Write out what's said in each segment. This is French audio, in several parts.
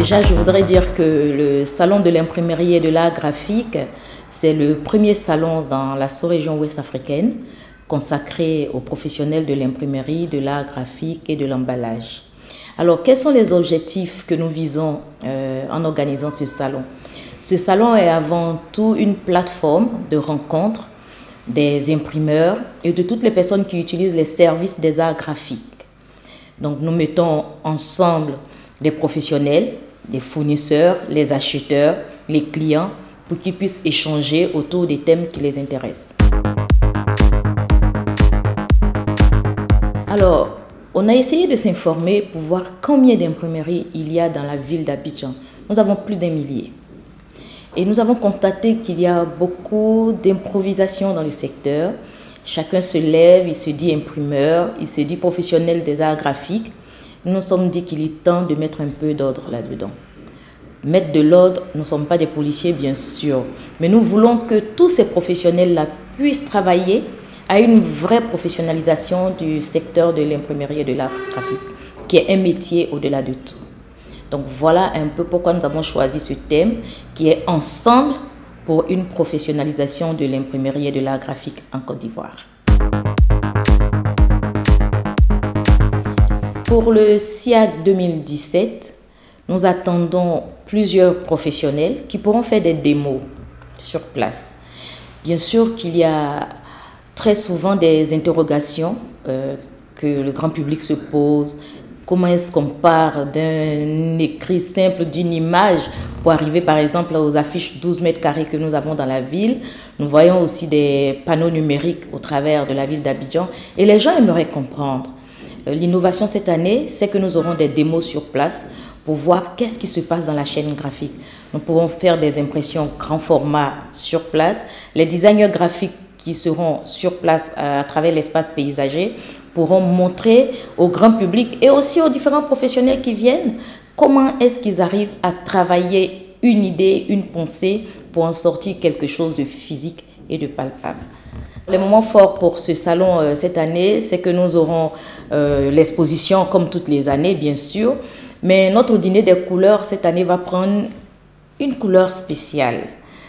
Déjà, je voudrais dire que le salon de l'imprimerie et de l'art graphique, c'est le premier salon dans la sous-région ouest africaine consacré aux professionnels de l'imprimerie, de l'art graphique et de l'emballage. Alors, quels sont les objectifs que nous visons en organisant ce salon? Ce salon est avant tout une plateforme de rencontre des imprimeurs et de toutes les personnes qui utilisent les services des arts graphiques. Donc, nous mettons ensemble des professionnels, les fournisseurs, les acheteurs, les clients, pour qu'ils puissent échanger autour des thèmes qui les intéressent. Alors, on a essayé de s'informer pour voir combien d'imprimeries il y a dans la ville d'Abidjan. Nous avons plus d'1 millier. Et nous avons constaté qu'il y a beaucoup d'improvisation dans le secteur. Chacun se lève, il se dit imprimeur, il se dit professionnel des arts graphiques. Nous nous sommes dit qu'il est temps de mettre un peu d'ordre là-dedans. Mettre de l'ordre, nous ne sommes pas des policiers bien sûr, mais nous voulons que tous ces professionnels-là puissent travailler à une vraie professionnalisation du secteur de l'imprimerie et de l'art graphique, qui est un métier au-delà de tout. Donc voilà un peu pourquoi nous avons choisi ce thème qui est Ensemble pour une professionnalisation de l'imprimerie et de l'art graphique en Côte d'Ivoire. Pour le SIAG 2017, nous attendons plusieurs professionnels qui pourront faire des démos sur place. Bien sûr qu'il y a très souvent des interrogations que le grand public se pose. Comment est-ce qu'on part d'un écrit simple, d'une image, pour arriver par exemple aux affiches 12 mètres carrés que nous avons dans la ville. Nous voyons aussi des panneaux numériques au travers de la ville d'Abidjan et les gens aimeraient comprendre. L'innovation cette année, c'est que nous aurons des démos sur place pour voir qu'est-ce qui se passe dans la chaîne graphique. Nous pourrons faire des impressions grand format sur place. Les designers graphiques qui seront sur place à travers l'espace paysager pourront montrer au grand public et aussi aux différents professionnels qui viennent comment est-ce qu'ils arrivent à travailler une idée, une pensée pour en sortir quelque chose de physique et de palpable. Les moments forts pour ce salon cette année, c'est que nous aurons l'exposition comme toutes les années, bien sûr, mais notre dîner des couleurs cette année va prendre une couleur spéciale.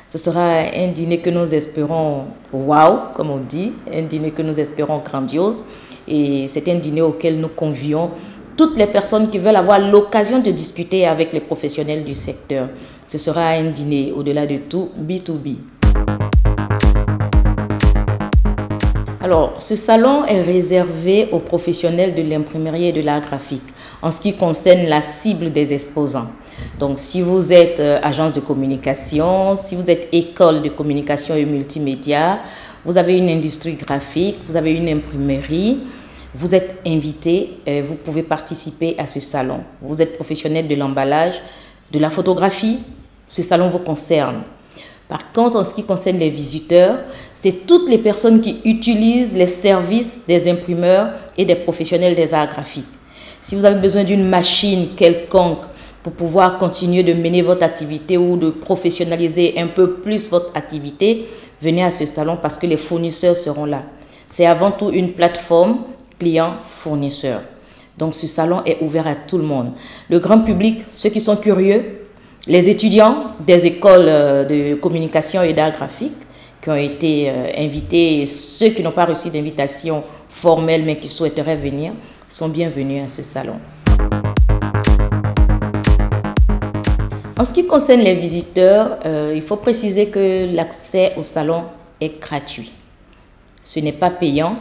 Ce sera un dîner que nous espérons wow, comme on dit, un dîner que nous espérons grandiose. Et c'est un dîner auquel nous convions toutes les personnes qui veulent avoir l'occasion de discuter avec les professionnels du secteur. Ce sera un dîner, au-delà de tout, B2B. Alors, ce salon est réservé aux professionnels de l'imprimerie et de l'art graphique en ce qui concerne la cible des exposants. Donc, si vous êtes agence de communication, si vous êtes école de communication et multimédia, vous avez une industrie graphique, vous avez une imprimerie, vous êtes invité, vous pouvez participer à ce salon. Vous êtes professionnel de l'emballage, de la photographie, ce salon vous concerne. Par contre, en ce qui concerne les visiteurs, c'est toutes les personnes qui utilisent les services des imprimeurs et des professionnels des arts graphiques. Si vous avez besoin d'une machine quelconque pour pouvoir continuer de mener votre activité ou de professionnaliser un peu plus votre activité, venez à ce salon parce que les fournisseurs seront là. C'est avant tout une plateforme client-fournisseur. Donc ce salon est ouvert à tout le monde. Le grand public, ceux qui sont curieux, les étudiants des écoles de communication et d'art graphique qui ont été invités, et ceux qui n'ont pas reçu d'invitation formelle mais qui souhaiteraient venir, sont bienvenus à ce salon. En ce qui concerne les visiteurs, il faut préciser que l'accès au salon est gratuit. Ce n'est pas payant.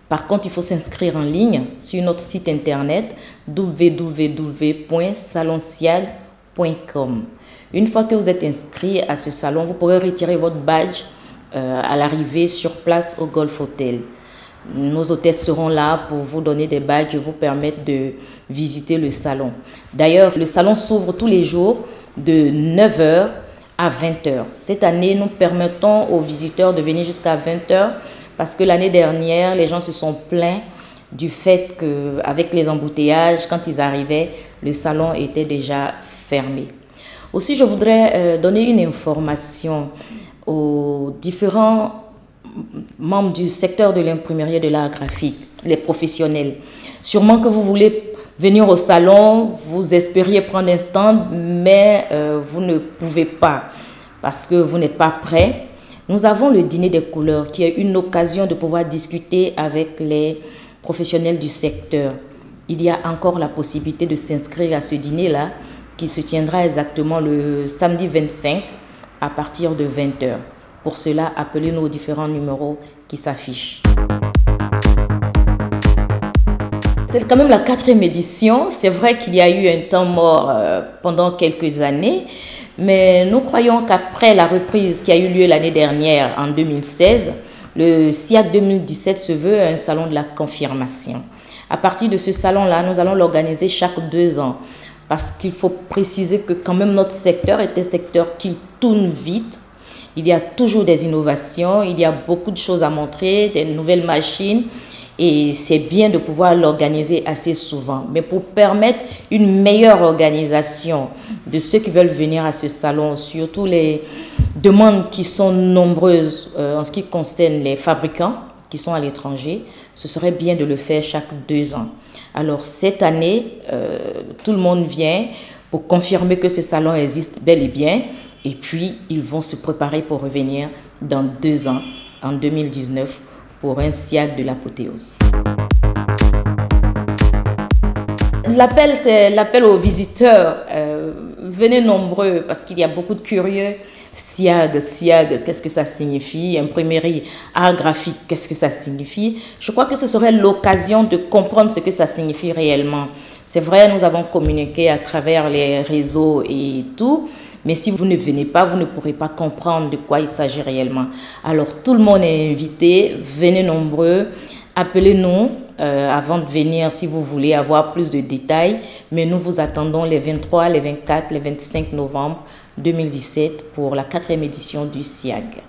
Par contre, il faut s'inscrire en ligne sur notre site internet www.salonsiag.com. Une fois que vous êtes inscrit à ce salon, vous pourrez retirer votre badge à l'arrivée sur place au Golf Hotel. Nos hôtesses seront là pour vous donner des badges et vous permettre de visiter le salon. D'ailleurs, le salon s'ouvre tous les jours de 9 h à 20 h. Cette année, nous permettons aux visiteurs de venir jusqu'à 20 h parce que l'année dernière, les gens se sont plaints du fait qu'avec les embouteillages, quand ils arrivaient, le salon était déjà fermé. Aussi, je voudrais donner une information aux différents membres du secteur de l'imprimerie et de l'art graphique, les professionnels. Sûrement que vous voulez venir au salon, vous espériez prendre un stand, mais vous ne pouvez pas parce que vous n'êtes pas prêt. Nous avons le dîner des couleurs qui est une occasion de pouvoir discuter avec les professionnels du secteur. Il y a encore la possibilité de s'inscrire à ce dîner-là qui se tiendra exactement le samedi 25 à partir de 20 h. Pour cela, appelez-nous aux différents numéros qui s'affichent. C'est quand même la 4e édition. C'est vrai qu'il y a eu un temps mort pendant quelques années, mais nous croyons qu'après la reprise qui a eu lieu l'année dernière, en 2016, le SIAC 2017 se veut un salon de la confirmation. À partir de ce salon-là, nous allons l'organiser chaque 2 ans parce qu'il faut préciser que quand même notre secteur est un secteur qui tourne vite. Il y a toujours des innovations, il y a beaucoup de choses à montrer, des nouvelles machines et c'est bien de pouvoir l'organiser assez souvent. Mais pour permettre une meilleure organisation de ceux qui veulent venir à ce salon, surtout les demandes qui sont nombreuses en ce qui concerne les fabricants qui sont à l'étranger, ce serait bien de le faire chaque 2 ans. Alors cette année, tout le monde vient pour confirmer que ce salon existe bel et bien. Et puis, ils vont se préparer pour revenir dans 2 ans, en 2019, pour un SIAC de l'apothéose. L'appel, c'est l'appel aux visiteurs. Venez nombreux parce qu'il y a beaucoup de curieux. SIAG, qu'est-ce que ça signifie? Imprimerie, art graphique, qu'est-ce que ça signifie? Je crois que ce serait l'occasion de comprendre ce que ça signifie réellement. C'est vrai, nous avons communiqué à travers les réseaux et tout, mais si vous ne venez pas, vous ne pourrez pas comprendre de quoi il s'agit réellement. Alors, tout le monde est invité, venez nombreux, appelez-nous avant de venir si vous voulez avoir plus de détails. Mais nous vous attendons les 23, les 24, les 25 novembre 2017 pour la 4e édition du SIAG.